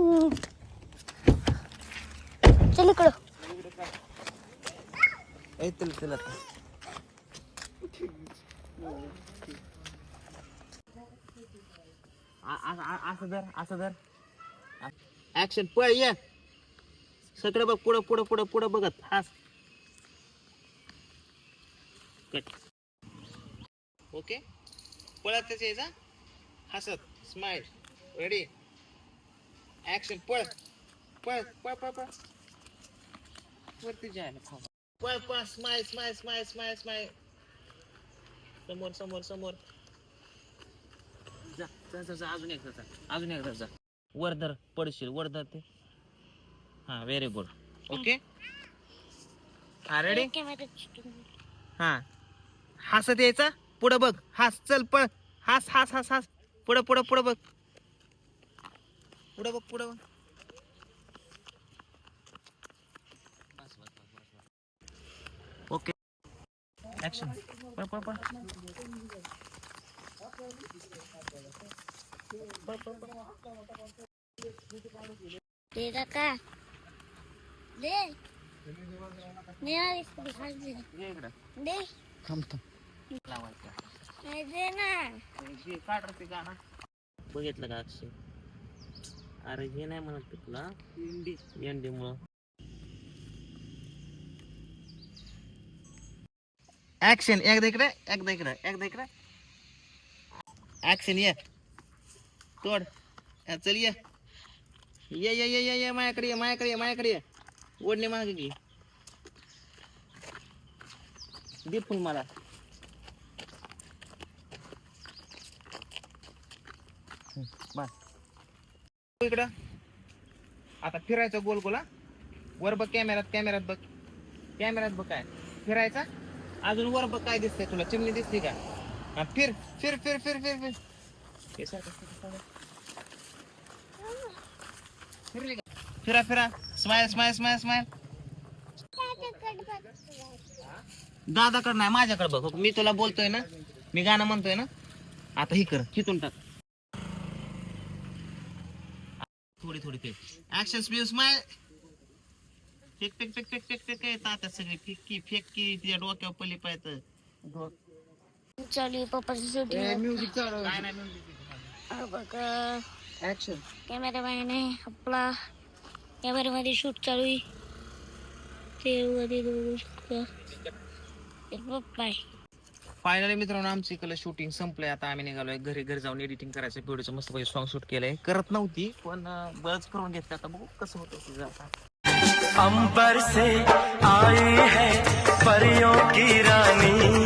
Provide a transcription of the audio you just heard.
नीट. चल इकडं. चल असं धर ऍक्शन. पळ ये सगळं बघ. पुढं पुढं पुढं पुढं बघत हास. ओके पळत यायचा हसत. स्माइल. Ready action. पळ पळ पळ पळ पळ वरती जायला. पळ पळ. Smile smile smile smile smile. समोर समोर समोर जा जा जा. अजून एकदा जा. वर धर. पडशील वर धर ते. हा व्हेरी गुड. ओके हा रेडी. हा हसत यायचा. पुढं बघ. हास. चल पळ. हास हास हास हास. पुढं पुढं पुढं बघ. पुढं बघ पुढं बघ. Okay action. पळ पळ पळ. दे काका दे. दे इकडं दे. थांबतो लावायचं. दे ना. काढ ते गाणं. बघितलं का अक्षय. अरे हे नाही म्हणत ते तुला एंडी मुळे. ऍक्शन. एकदा इकडे एकदा इकडे एकदा इकडे. ऍक्शन. ये तोड. चल ये ये ये ये ये माझ्याकडे ये माझ्याकडे ये माझ्याकडे ये. ओढणे मागे घे. दे फुल मला. बस इकडं. आता फिरायचं गोल गोला. वर बघ कॅमेरात. कॅमेरात बघ. कॅमेरात बघ काय फिरायचा. अजून वर बघ काय दिसतंय तुला. चिमणी दिसते का. हा फिर फिर फिर फिर फिर फिर. फिरली का. फिरा फिरा. Smile smile smile smile. दादाकडे नाही माझ्याकडे बघ. मी तुला बोलतोय ना. मी गाणं म्हणतोय ना. आता ही कर. खिचून टाक. थोडी थोडी फेक. Action speed smile. फेक फेक फेक फेक फेक फेक. तात्या सगळी फेक फेक की तिच्या डोक्यावर पल्ली पाहिजे. चालू पप्पाची शूटिंग. म्युझिक चालू. काय नाही म्युझिक. बघा ऍक्शन. कॅमेरामॅन आहे आपला. कॅमेरामध्ये शूट चालू आहे. ते बाय. फायनली मित्रांनो आमची इकडे शूटिंग संपलंय. आता आम्ही निघालोय घरी जाऊन एडिटिंग करायचं. व्हिडिओचं मस्त पैकी सॉन्ग शूट केलंय. करत नव्हती पण बरंच करून घेतलं. आता बघू कसं होतं तुझं. आता अंबर से आई है परियों की रानी.